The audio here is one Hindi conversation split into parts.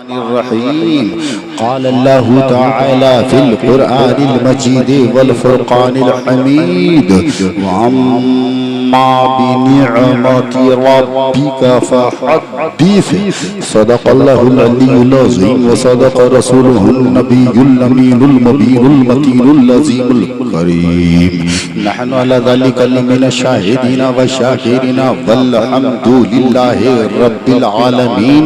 रहीम क़ाल अल्लाहु तआला फिल क़ुरआनिल मजीद वल फ़ुरक़ानिल हमीद वअम्मा बिनिअमति रब्बिका फ़हद्दिस सदक़ल्लाहुल अलियुल अज़ीम व सदक़ रसूलुहुन नबियुल अमीनुल मुबीनुल मतीनुल अज़ीमुल करीम नहनु अला ज़ालिका मिनश शाहिदीन व शाकिरीन वल्हम्दुलिल्लाहि रब्बिल आलमीन।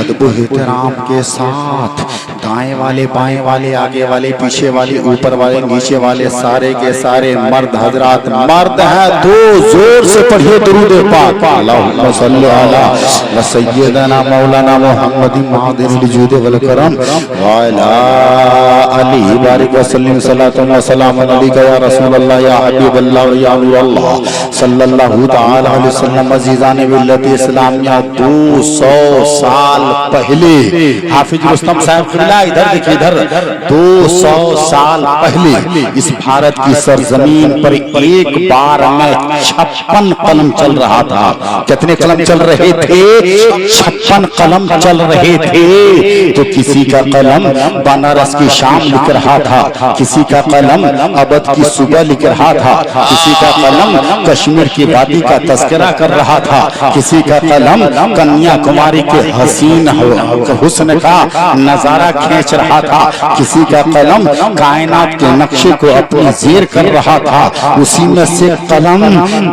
अदब एहतराम के साथ दाएं वाले बाएं वाले आगे वाले पीछे वाले ऊपर वाले नीचे वाले सारे के सारे मर्द हजरात मर्द हैं तो जोर से पढ़िए दुरूद पाक अल्लाहुम्मा सल्ली अला व सय्यदना मौलाना मुहम्मद मादिल जुद वल करम व अला अली बारिक व सल्लिम सलातु व सलाम अलैका या रसूल अल्लाह या हबीब अल्लाह या नूर अल्लाह सल्लल्लाहु तआला अलैहि वसल्लम। अजीज़ान मिल्लत इस्लामिया 200 साल पहले हाफिज रुस्तम साहब खिला इधर देखिए इधर 200 साल पहले इस भारत की सरजमीन पर एक बार में 56 कलम चल रहा था। कितने कलम चल रहे थे? 56 कलम चल रहे थे। तो किसी का कलम बनारस की शाम लिख रहा था, किसी का कलम अवध की सुबह लिख रहा था, किसी का कलम कश्मीर की वादी का तस्करा कर रहा था, किसी का कलम कन्याकुमारी के हसीन हुस्न का नजारा खींच रहा था, किसी का कलम कायनात के नक्शे को अपनी जेर कर रहा था। उसी में से कलम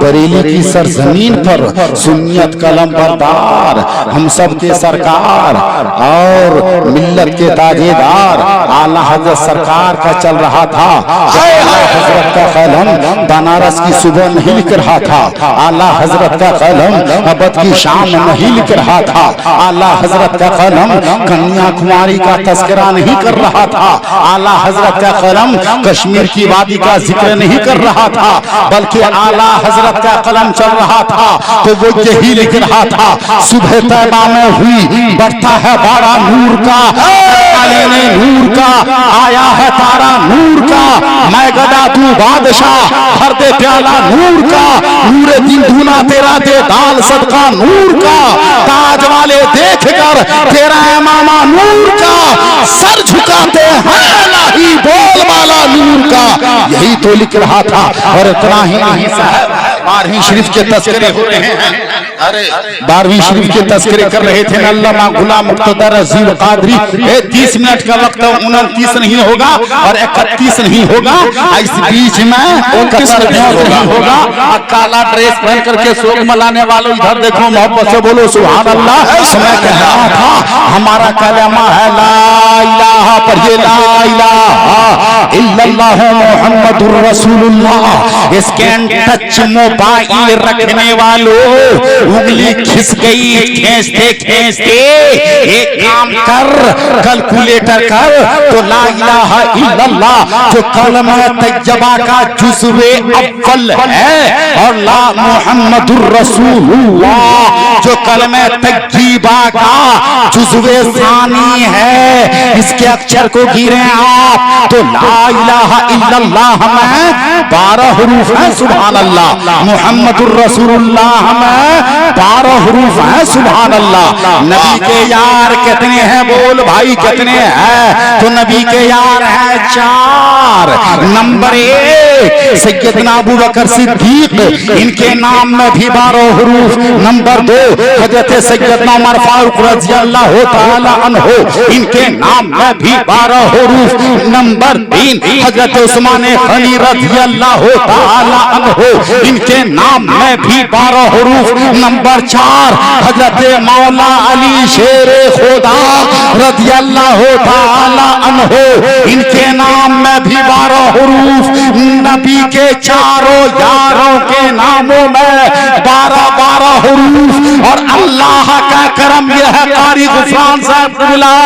बरेली की सरजमीन पर सुन्नियत कलम बरदार हम सब के सरकार और मिल्लत के ताजेदार आला हजरत सरकार का चल रहा था। आला हजरत का कलम बनारस की सुबह नहीं लिख रहा था, आला हजरत का कलम अवध की शाम नहीं लिख रहा था, आला हजरत का कलम कन्याकुमारी का तस्करा नहीं कर रहा था, आला हजरत का कलम कश्मीर की वादी का जिक्र नहीं कर रहा था, बल्कि आला हजरत का कलम चल रहा था तो वो यही लिख रहा था सुबह तैबा में हुई बढ़ता है बाड़ा नूर का, ने नूर का आया है तारा नूर का, मैं गदा तू बादशाह भर दे प्याला नूर का, नूरे दिन धुना तेरा दे दाल सदका नूर का, ताज वाले देख कर तेरा इमामा नूर का, सर झुकाते हैं लाही बोल वाला नूर का। यही तो लिख रहा था। और इतना ही नहीं साहब 12वीं शरीफ के तस्करे हो रहे हैं। अरे 12वीं शरीफ के तस्करे कर रहे थे अल्लामा गुलाम मुक्तदर अजीज कादरी। 30 मिनट का वक्त 29 नहीं होगा और 31 नहीं होगा, इस बीच में 29 नहीं होगा। काला ड्रेस पहन करके शोक मनाने वालों इधर देखो मोहब्बत से बोलो सुभान अल्लाह। मैं कह रहा था हमारा कलमा है ला इलाहा पढ़िए ला इलाहा इल्लल्लाह मुहम्मदुर रसूलुल्लाह। इसके टच मोबाइल रखने वालों उंगली खिस गई खींचते खींचते एक काम कर कैलकुलेटर कर तो ला इलाहा इल्लल्लाह जो कलमा तैयबा का जुज़वे अव्वल है और ला मुहम्मदुर रसूलुल्लाह जो कलमा तैयबा का जुज़वे सानी है। इसके अक्षर को गिरे आप तो ला इलाहा इल्लल्लाह में 12 हुरूफ है सुभान अल्लाह, मुहम्मदुर रसूलुल्लाह में 12 हुरूफ है सुभान अल्लाह। नबी के यार कितने हैं बोल भाई कितने हैं? तो नबी के यार हैं 4। नंबर 1 सैयदना अबू बकर सिद्दीक, इनके नाम में भी 12 हुरूफ। नंबर 2 हजरत सैयदना उमर फारूक रज़ियल्लाहु तआला अन्हु, इनके नाम में भी 12 हुरूफ। नंबर 3 हजरत उस्मान गनी रज़ियल्लाहु तआला अन्हु, इनके नाम में भी 12 हुरूफ। नंबर 4 हजरत मौला अली शेरे खुदा रज़ियल्लाहु तआला अन्हु, इनके नाम में भी 12 हुरूफ। नबी के चारों यारों के नामों में 12 हुरूफ। और अल्लाह का करम यह है कारी गुफरान साहब बोला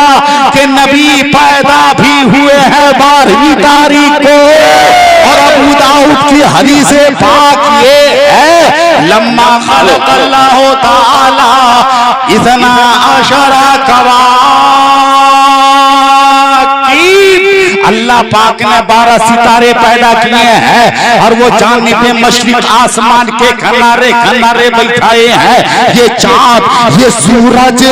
कि नबी पैदा भी हुए हैं 12वीं तारीख को। और अबू दाऊद की हदीस पाक ये है लम्मा खलक़ल्लाहु ताला इतना अशरा कवाकीब, अल्लाह अल्लाह पाक ने 12 सितारे पैदा किए हैं और वो जानने पे मशरिक आसमान के किनारे किनारे बैठाए हैं। ये चांद ये सूरज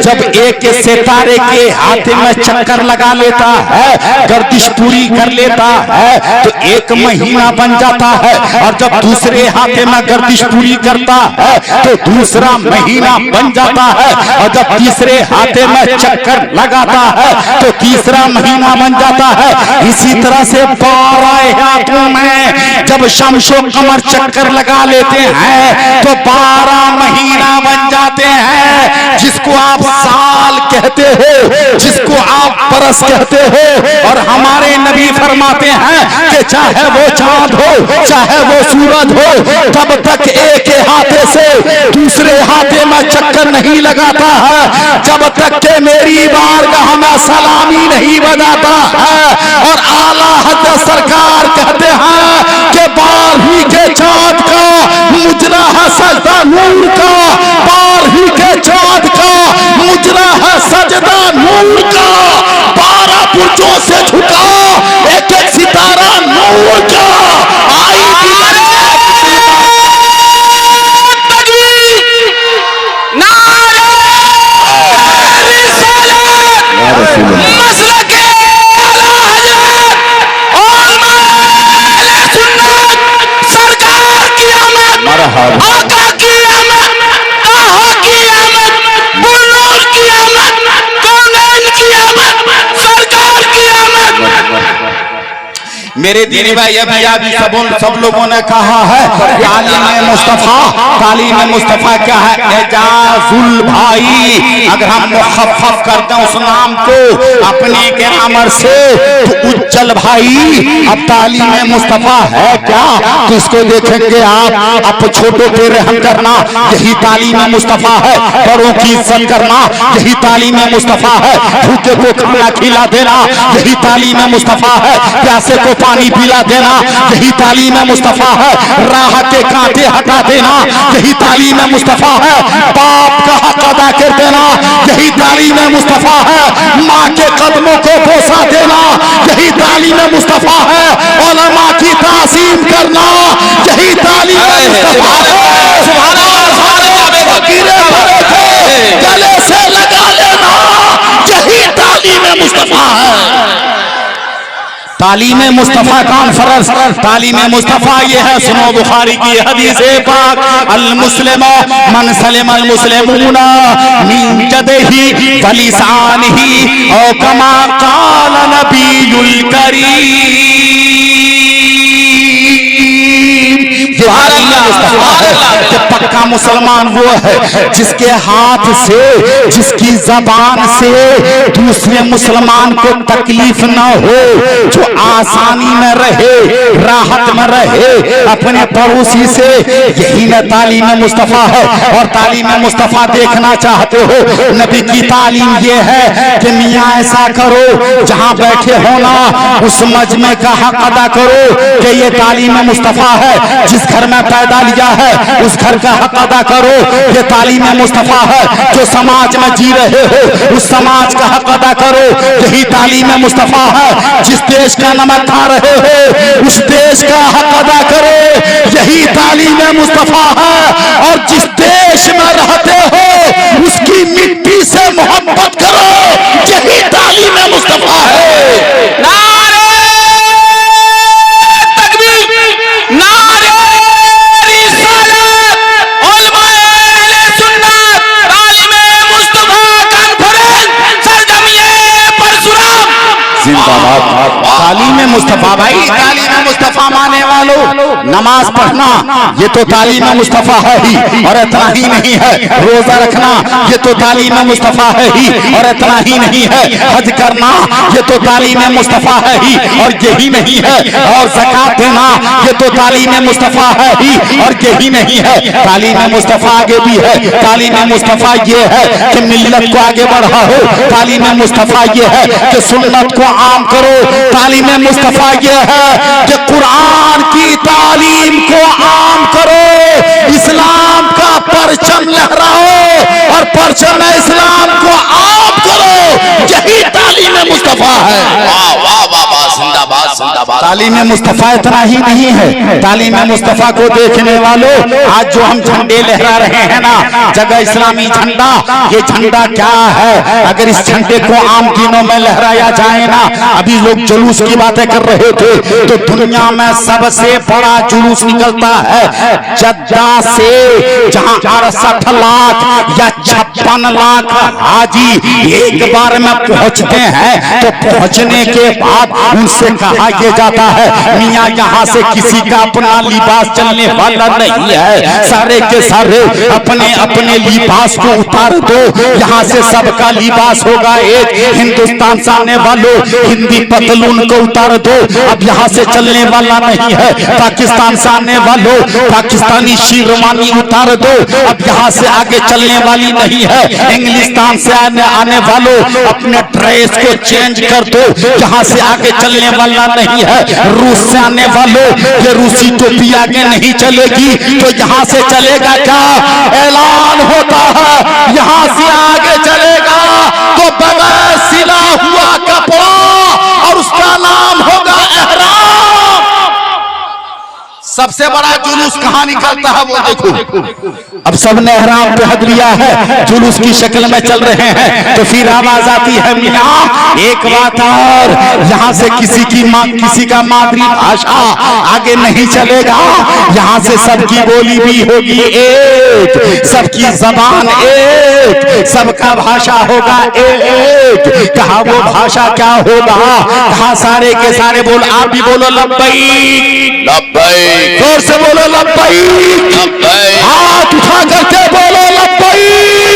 जब एक सितारे के हाथ में चक्कर लगा लेता है, गर्दिश पूरी कर लेता है तो 1 महीना बन जाता है, और जब दूसरे हाथ में गर्दिश पूरी करता है तो दूसरा महीना बन जाता है, और जब तीसरे हाथ में चक्कर लगाता है तो तीसरा महीना बन जाता है। इसी तरह से 12 हाथों में जब शमशो कमर चक्कर लगा लेते हैं तो 12 महीना बन जाते हैं। जिसको आप साल कहते हो, जिसको आप बरस कहते हो, और हमारे नबी फरमाते हैं कि चाहे वो चांद हो चाहे वो सूरज हो, तब तक एक हाथे से दूसरे हाथे में चक्कर नहीं लगाता है जब तक के मेरी बारगाह में सलामी नहीं बजाता है। और आला हज़रत सरकार कहते हैं कि 12वीं के चांद का मुजरा है सजदा नूर का, 12वीं के चांद का मुजरा है सजदा नूर का, 12 बुर्जों से झुका एक एक सितारा नूर का। आई मेरे दीनी भाई अभी सब लोगों ने कहा है तालीम मुस्तफा, तालीम मुस्तफा क्या है? एजाजुल भाई। अगर हम मुखफ़फ़ करते हैं उस नाम को अपने ग्रामर से तो उज्जल भाई। अब तालीम मुस्तफा है क्या? तो इसको देखेंगे आप छोटों पे रहम करना, यही तालीम मुस्तफा है। बड़ों की इज्जत करना, यही तालीम मुस्तफा है। भूखे को खाना खिला देना, यही तालीम मुस्तफा है। प्यासे को पानी पिला देना, यही तालीम मुस्तफा है। राह के कांटे हटा देना, यही तालीम मुस्तफा है। बाप का हक अदा कर देना, यही तालीम मुस्तफा है। माँ के कदमों को बोसा देना, यही तालीम मुस्तफा है। उलमा की ताज़ीम करना, यही तालीम मुस्तफा है। गले से लगा लेना, यही तालीम मुस्तफा है। तालीम मुस्तफा कॉन्फ्रेंस, तालीम मुस्तफा ये है। सुनो बुखारी की हदीस पाक, अल मुस्लिमो मन सलिम अल मुस्लिमूना मिन यदिही व लिसानिही औ कमा क़ाल नबियुल करीम। पक्का मुसलमान वो है जिसके हाथ से, जिसकी जबान से दूसरे मुसलमान को तकलीफ न हो, जो आसानी में रहे, राहत में रहे अपने पड़ोसी से। यही न तालीम मुस्तफा है। और तालीम मुस्तफा देखना चाहते हो, नबी की तालीम ये है कि मियाँ ऐसा करो, जहाँ बैठे होना उस मजमे का हक अदा करो कि ये तालीम मुस्तफा है। जिस घर में पैदा लिया है उस घर का हक अदा करो, ये तालीम मुस्तफा है। जो समाज में जी रहे हो उस समाज का हक अदा करो, यही तालीम मुस्तफा है। जिस देश का नमक खा रहे हो उस देश का हक अदा करो, यही तालीम मुस्तफा है। और जिस देश में रहते हो उसकी मिट्टी से मोहब्बत करो, यही तालीम मुस्तफा है। नारे तकबीर, नारे तालीम मुस्तफा भाई, तालीम मुस्तफा माने वालों, नमाज पढ़ना ये तो तालीम मुस्तफा है ही और इतना ही नहीं है। रोजा रखना ये तो तालीम मुस्तफा है ही और इतना ही नहीं है। हज करना ये तो तालीम मुस्तफा है ही और यही नहीं है। और ज़कात देना ये तो तालीम मुस्तफा है ही और यही नहीं है। तालीम मुस्तफा आगे भी है। तालीम मुस्तफा ये है कि मिल्लत को आगे बढ़ाओ, तालीम मुस्तफा ये है कि सुन्नत को आम करो, तालीम मुस्तफा ये है कि कुरान की तालीम को आम करो, इस्लाम का परचम लहराओ और परचम इस्लाम को आम करो, यही तालीम मुस्तफा है। वाह वाह वाह वाह, जिंदाबाद। तालीम मुस्तफ़ा इतना ही नहीं है, तालीम मुस्तफ़ा को देखने वालों, आज जो हम झंडे लहरा रहे हैं ना, जगह इस्लामी झंडा, ये झंडा क्या है? अगर इस झंडे को आम दिनों में लहराया जाए ना, अभी लोग जुलूस की बातें कर रहे थे, तो दुनिया में सबसे बड़ा जुलूस निकलता है जद्दा से, जहां 68 लाख या 56 लाख हाजी एक बार में पहुंचते हैं। तो पहुंचने के बाद उनसे कहा यह जाता है, मियां यहाँ से किसी का अपना लिबास चलने वाला नहीं है, सारे के सारे अपने अपने लिबास को उतार दो, यहाँ से सबका लिबास होगा एक। हिंदुस्तान से आने वालों हिंदी पतलून को उतार दो, अब यहाँ से चलने वाला नहीं है। पाकिस्तान से आने वालों पाकिस्तानी शेरवानी उतार दो, अब यहाँ से आगे चलने वाली नहीं है। इंग्लिस्तान से आने वालों अपने ड्रेस को चेंज कर दो, यहाँ से आगे चलने वाला नहीं है। रूस से आने वालों ये रूसी टोपी आगे नहीं चलेगी, तो यहाँ से चलेगा क्या? ऐलान होता है यहाँ से आगे चलेगा तो बगैर सिला हुआ कपड़ा, और उसका नाम होगा एहराम। सबसे बड़ा जुलूस कहाँ निकलता है वो देखो। अब सबने एहराम पहन लिया है, जुलूस की शक्ल में चल रहे हैं, तो फिर आवाज आती है, मियां एक बात और, यहाँ से किसी का मातृभाषा आगे नहीं चलेगा, यहाँ से सबकी बोली भी होगी एक, सबकी जबान एक, सबका भाषा होगा एक। कहा वो भाषा क्या होगा? कहा सारे के सारे बोल, आप भी बोलो लब्बैक लब्बैक, जोर से बोलो लब्बैक लब्बैक, हाथ उठा करके बोलो लब्बैक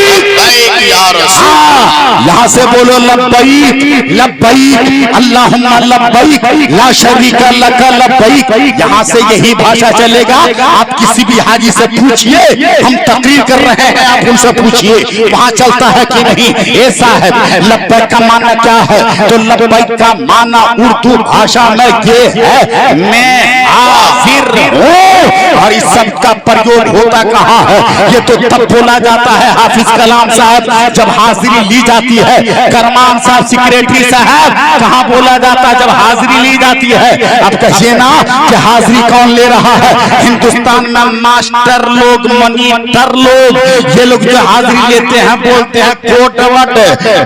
लब्बैक या रसूल, यहाँ से बोलो लब्बैक लब्बैक अल्लाहुम्मा लब्बैक ला शरीका लक लब्बैक। यहाँ से यही भाषा चलेगा। आप किसी भी हाजी से पूछिए, हम तकरीर कर रहे हैं, आप उनसे पूछिए वहाँ चलता है कि नहीं। ऐसा है लब्बैक का माना क्या है? तो लब्बैक का माना उर्दू भाषा में ये है, मैं हाजिर हूँ। और इस सब का प्रयोग होता कहाँ है? ये तो तब बोला जाता है हाफिज कलाम साहब जब हाजिरी ली जाती है, करमान साहब सेक्रेटरी साहब कहाँ बोला जाता है जब हाजिरी ली जाती है। अब कहिए ना कि हाजिरी कौन ले रहा है? हिंदुस्तान में मास्टर लोग, मॉनिटर लोग, ये लोग जो हाजिरी लेते हैं बोलते हैं कोटवट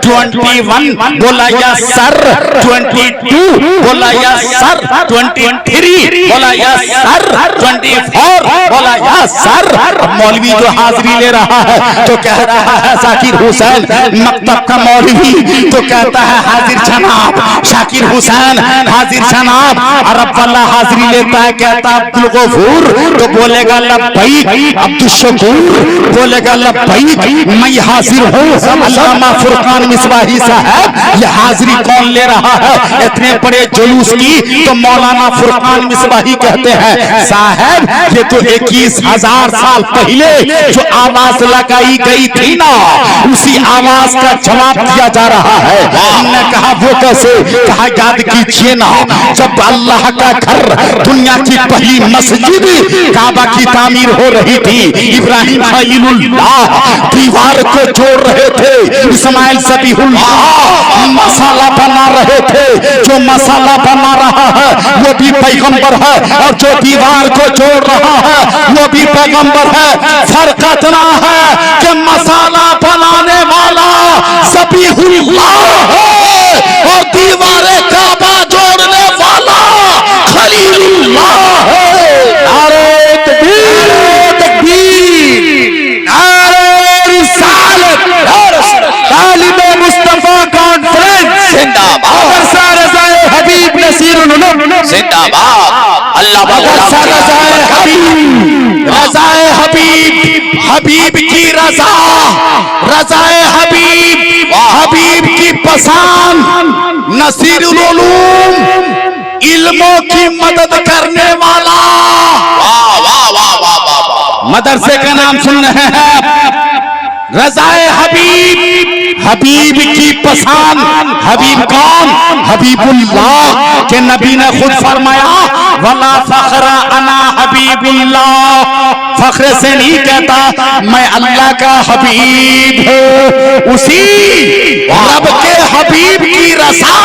21 बोला या सर, 22 बोला या सर, 23 बोला या सर, 24 बोला या सर। मौलवी जो हाजिरी ले रहा है तो कह रहा है जाकिर हुसैन, मकतब का मौलवी तो कहता है हाजिर जनाब, शाकिर हुसैन हाजिर जनाब। अरब वाला हाजिरी लेता है कहता है अब्दुल गफूर, तो बोलेगा लब्बैक। अब्दुल शकूर बोलेगा लब्बैक, मैं हाजिर हूँ। अल्लामा फुरकान मिसबाही साहब ये हाजिरी कौन ले रहा है इतने बड़े जुलूस की? तो मौलाना फुरकान मिसबाही कहते हैं साहब ये तो 21,000 साल पहले जो आवाज लगाई गई थी ना, उसी आवाज का जवाब दिया जा रहा है। हमने कहा वो कैसे? कहा याद कीजिए ना, जब अल्लाह का घर, दुनिया की पहली मस्जिद काबा की तामीर हो रही थी, इब्राहिम खलीलुल्लाह दीवार को जोड़ रहे थे, इस्माइल ज़बीहुल्लाह मसाला बना रहे थे। जो मसाला बना रहा है वो भी पैगंबर है, और जो दीवार को जोड़ रहा है वो भी पैगंबर है। फर्क इतना है कि मसाला बनाने वाला ज़बीहुल्लाह है और दीवारे काबा जोड़ने वाला खलीलुल्लाह है। नारे तकबीर तकबीर, नारे रिसालत, तालिबे मुस्तफा कॉन्फ्रेंस जिंदाबाद, रज़ाए हबीब नसीरुल उलूम जिंदाबाद, अल्लाह रज़ाए हबीब, रज़ाए हबीब, हबीब की रज़ा, रज़ाए हबीब, हबीब की पसंद, नसीरुल उलूम इल्मों की मदद करने वाला। वाह वाह वाह वाह वाह, मदरसे का नाम सुन रहे हैं, रज़ाए हबीब, हबीब की पसंद। हबीब कौन? हबीबुल्लाह के नबी ने खुद फरमाया वला फखरा अना हबीबुल्लाह, फख्र से नहीं कहता मैं अल्लाह का हबीब हूँ, उसी रब के हबीब की रज़ा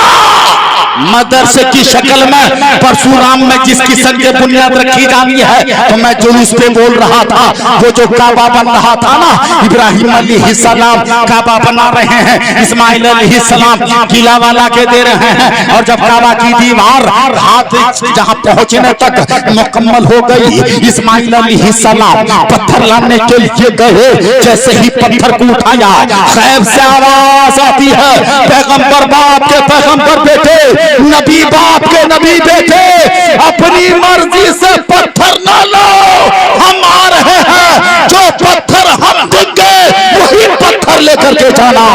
मदरसे की शक्ल में परशुराम में जिसकी संग बुनियाद रखी जानी है। तो मैं जो उस पे बोल रहा था, वो जो काबा बन रहा था ना, इब्राहिम अलैहिस्सलाम काबा बना रहे हैं, इस्माइल अलैहिस्सलाम किला वाला के दे रहे हैं। और जब काबा की दीवार हाथ जहां पहुंचने तक मुकम्मल हो गई, इस्माइल अलैहिस्सलाम पत्थर लाने के लिए गए। जैसे ही पत्थर को उठाया, खैब से आवाज आती है, पैगंबर बाप के पैगंबर बेटे, नबी बाप के नबी बेटे, अपनी मर्जी से पत्थर ना लो, हम आ रहे हैं। जो पत्थर हम देंगे वही पत्थर लेकर के जाना।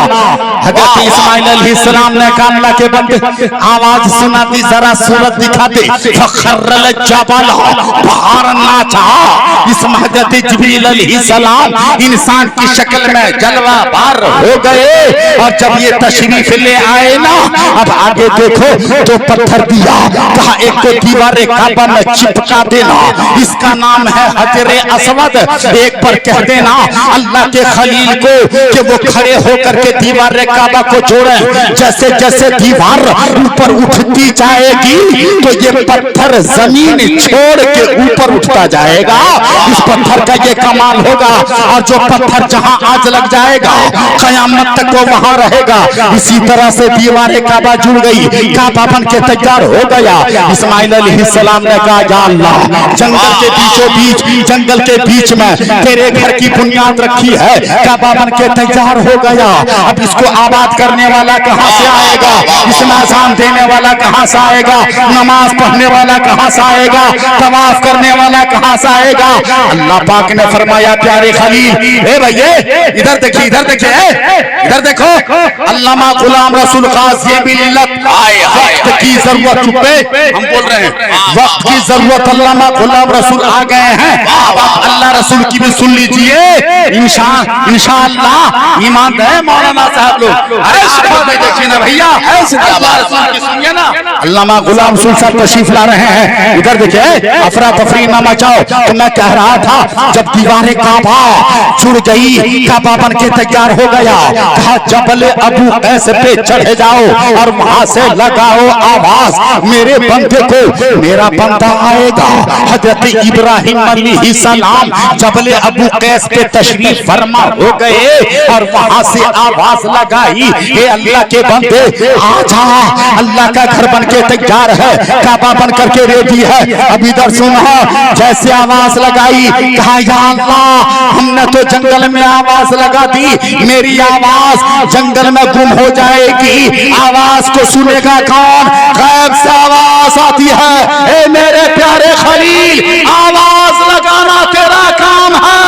हजरत इस्माइल अलैहिस्सलाम ने कहा, अल्लाह के बंदे, आवाज सुना दी, जरा सूरत दिखा दे। फखर्रल जबल, पहाड़ नाचा। इसमें हजरत जिब्रील अलैहिस्सलाम इंसान की शक्ल में जलवा बार हो गए। और जब ये तशरीफ ले आए ना, अब आगे देखो, जो पत्थर दिया, कहा एक को दीवार काबा में चिपका देना, इसका नाम है हजरे असवद। एक पर कह देना अल्लाह के खलील को कि वो खड़े होकर के दीवार काबा को जोड़े। जैसे जैसे दीवार ऊपर उठती जाएगी तो ये पत्थर जमीन छोड़ के ऊपर उठता जाएगा। इस पत्थर का ये कमाल होगा। और जो पत्थर जहां आज लग जाएगा, कयामत तक वो वहां रहेगा। इसी तरह से दीवार काबा जुड़ गई, काबा बन के तैयार हो गया। इस्माइल अलैहिस्सलाम ने कहा, या अल्लाह, जंगल के बीचों बीच, जंगल के बीच में तेरे घर की बुनियाद रखी है, काबा बन के तैयार हो गया। अब इसको आबाद करने वाला कहां से आएगा? इसमें अज़ान देने वाला कहां से आएगा? नमाज पढ़ने वाला कहां से आएगा? तवाफ करने वाला कहां से आएगा? अल्लाह पाक ने फरमाया, प्यारे खलील, ए भैया इधर देखिए, इधर देखिए, इधर देखो, अल्लामा गुलाम रसूल काज़ी मिल्लत, वक्त की जरूरत, चुप्पे हम बोल रहे हैं, वक्त की जरूरत, अल्लामा गुलाम रसूल आ गए हैं। अल्लाह रसूल की भी सुन लीजिए, इंशाअल्लाह ईमान है मौलाना साहब लोग। देखिए ना भैया, सुनिए ना, अल्लामा गुलाम रसूल साहब तशरीफ ला रहे हैं। इधर देखिए, अफरा तफरी ना मचाओ। तो मैं कह रहा था, जब दीवारें काबा जुड़ गई, काबा बन के तैयार हो गया, कहा जबल अबू कैस पे चढ़े जाओ और वहां से लगाओ आवाज, मेरे बंदे को मेरा बंदा आएगा। हजरत इब्राहिम अलैहिस्सलाम जबल अबू कैस पे तशरीफ फरमा हो गए और वहां से आवाज लगाई, हे अल्लाह के बंदे आजा, अल्लाह का घर बन के तैयार है, काबा बन करके रेडी है। अब इधर सुना, जैसे आवाज लगाई, कहा या अल्लाह, हमने तो जंगल में आवाज लगा दी, मेरी आवाज जंगल में गुम हो जाएगी, आवाज को सुनेगा कौन? गैब से आवाज आती है, ए मेरे प्यारे खलील, आवाज लगाना तेरा काम है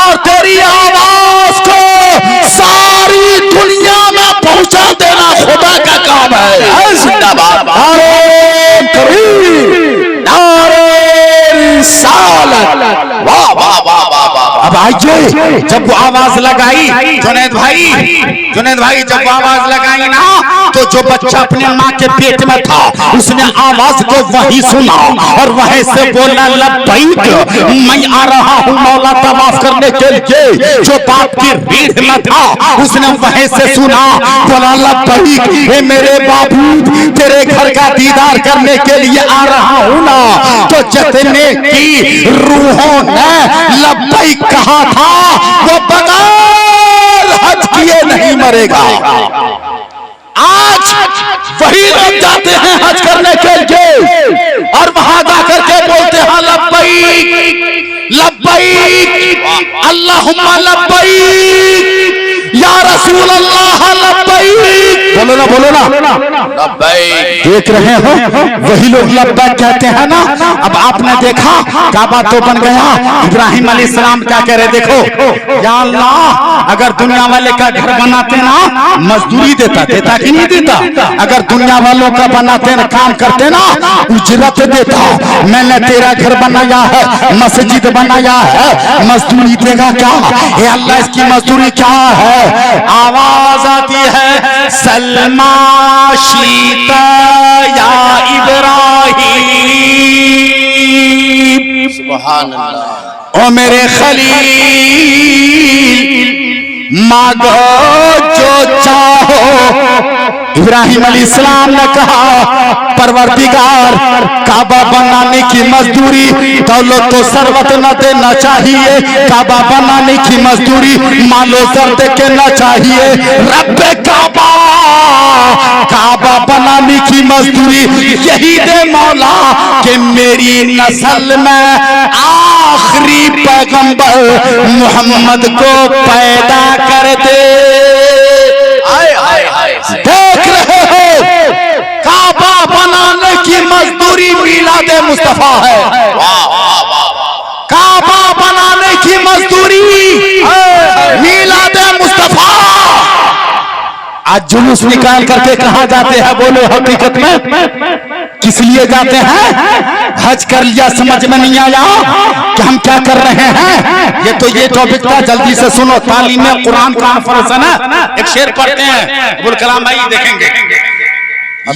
और तेरी आवाज को सारी दुनिया में पहुंचा देना खुदा का काम है। जिंदाबाद, वाह वाह वाह वाह। अब आइए, जब वो आवाज लगाई, जुनैद भाई जब वो आवाज लगाई ना, तो जो बच्चा अपने माँ के पेट में था, उसने आवाज को वही सुना और वहीं से बोला, लब्बैक, मैं आ रहा हूँ मौला तवाफ करने के लिए। जो बाप की रीढ़ में था, उसने वहीं से सुना, बोला, लब्बैक, हे मेरे बाबू, तेरे घर का दीदार करने के लिए आ रहा हूँ ना। तो जितने की रूहों ने लब्बैक कहा था, वो बगैर हज किए नहीं मरेगा। आज वही लोग जाते हैं हज करने के लिए और वहां जाकर के बोलते हैं, लब्बैक लब्बैक अल्लाहुम्मा लब्बैक या रसूल अल्लाह लब्बैक। बोलो ना लब्बैक। देख रहे हो, वही लोग लब्बैक कहते हैं ना। अब आपने देखा, काबा तो बन गया, इब्राहिम अलैहिस्सलाम क्या कह रहे? देखो, या अल्लाह, अगर दुनिया वाले का घर बनाते ना, मजदूरी देता कि नहीं देता? अगर दुनिया वालों का बनाते ना, काम करते ना, उजरत देता। मैंने तेरा घर बनाया है, मस्जिद बनाया है, मजदूरी देगा क्या? हे अल्लाह, इसकी मजदूरी क्या है? आवाज आती है, सलमा शीता या इब्राहिम, सुभान अल्लाह। ओ मेरे खलील, मांगो जो चाहो इब्राहिम अलैहिस्सलाम ने कहा परवरदिगार काबा बनाने की मजदूरी दौलत तो सरवत न देना चाहिए, काबा बनाने की मजदूरी मालो जर दे के न चाहिए। रब्बे काबा काबा बनाने की मजदूरी यही दे मौला कि मेरी नस्ल में आखिरी पैगंबर मोहम्मद को पैदा कर दे। देख रहे हो काबा बनाने की मजदूरी मीलादे मुस्तफा है। काबा बनाने की मजदूरी मीलादे मुस्तफा। आज जुलूस निकाल करके कहां जाते हैं बोलो, हकीकत में किस लिए जाते हैं? हज कर लिया समझ में नहीं आया कि हम क्या कर रहे हैं। ये टॉपिक था, जल्दी से सुनो। तालीम कुरान कॉन्फ्रेंस है ना, एक शेर पढ़ते हैं अब्दुल कलाम भाई, देखेंगे।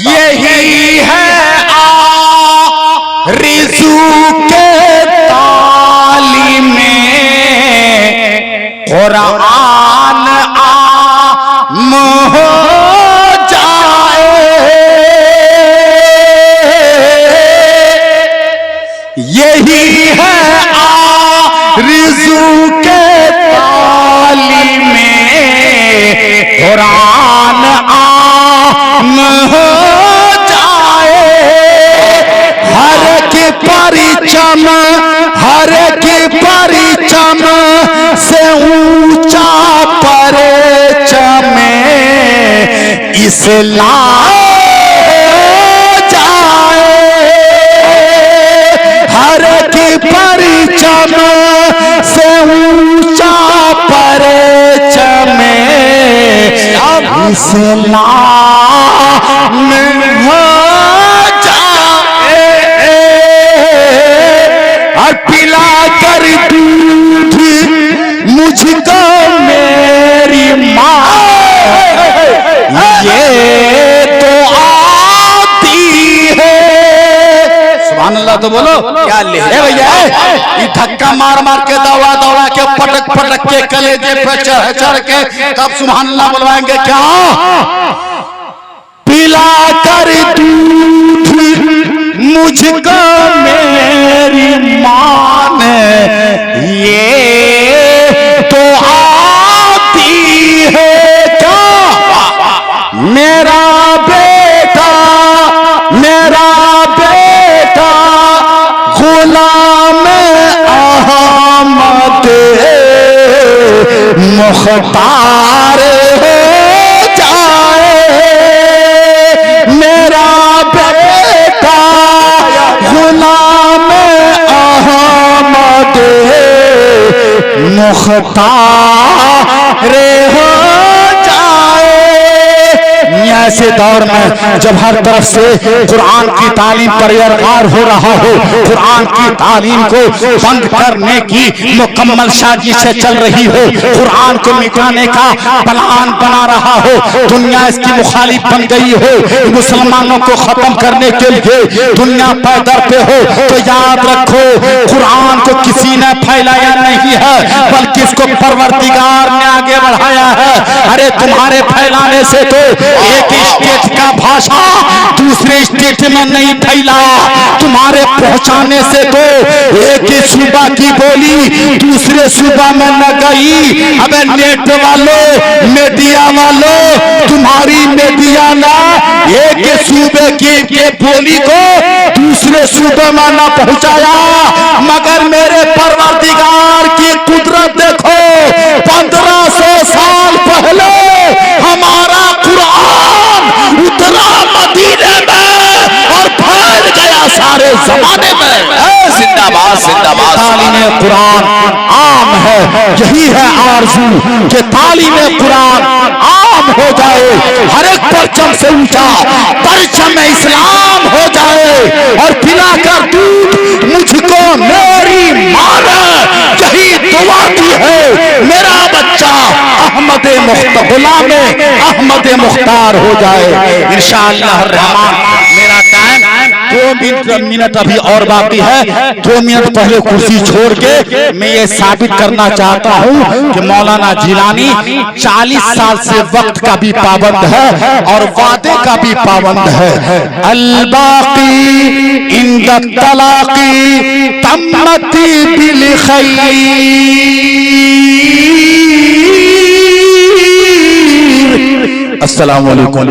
यही है आरज़ू के तालीम कुरान आम हो जाए, यही है आरज़ू के तालीम कुरान आम हो जाए। हर के परिचम, हर के परिचम से ऊंचा परिचम इस्लाम जाए। हर के परिचम से ऊंचा परिचम इस्लाम हो जाए। और पिला कर दूध मुझको मेरी माँ, ये तो आती है। सुभान अल्लाह तो बोलो क्या ले भैया। ये धक्का मार मार के दौड़ा दौड़ा के पटक पटक के कलेजे पे चढ़ चढ़ के तब सुभान अल्लाह बुलवाएंगे क्या? पिला कर दूध मुझको मेरी माँ ने, ये तो आती है क्या? मेरा बेटा, मेरा बेटा गुलाम अहमद मुख्तार हो जाए। मेरा बेटा गुलाम अहमद मुख्तार हो जाए। ऐसे दौर में जब हर तरफ से कुरान की तालीम पर यरगार हो रहा हो, कुरान की तालीम को बंद करने की मुकम्मल साजिश चल रही हो, कुरान को मिटाने का प्लान बना रहा हो, दुनिया इसकी मुखालिफ बन गई हो, मुसलमानों को खत्म करने के लिए दुनिया पैदर पे हो, तो याद रखो कुरान को किसी ने फैलाया नहीं है, बल्कि इसको परवरदिगार ने आगे बढ़ाया है। अरे तुम्हारे फैलाने से तो एक स्टेट का भाषा दूसरे स्टेट में नहीं फैला, तुम्हारे पहुंचाने से तो एक ही सूबा की बोली दूसरे सूबा में न गई। अबे नेट वालों, मीडिया वालों, तुम्हारी मीडिया ना एक सूबे की बोली को दूसरे सूबे में न पहुंचाया, मगर मेरे परवरदिगार की कुदरत देखो। 1500 साल पहले हमारा कुरान उतरा मदीने में और फैल गया सारे जमाने में। जिंदाबाद जिंदाबाद। तालीम कुरान आम है, यही है आरज़ू कि तालीम कुरान आम हो जाए, हर एक परचम से ऊंचा परचम इस्लाम हो जाए। और पिलाकर दूध मुझको मेरी माँ ने यही दुआ की है, मेरा बच्चा अहमद गुलाम अहमद मुख्तार हो जाए इंशाअल्लाह रहमान। मेरा टाइम 2 मिनट अभी और बाकी है। 2 मिनट पहले कुर्सी छोड़ के मैं ये साबित करना चाहता हूँ कि मौलाना जिलानी 40 साल से वक्त का भी पाबंद है और वादे का भी पाबंद है। अल-बाक़ी इंद तलाक़ी तम्मती बिल खैर। अस्सलामु अलैकुम।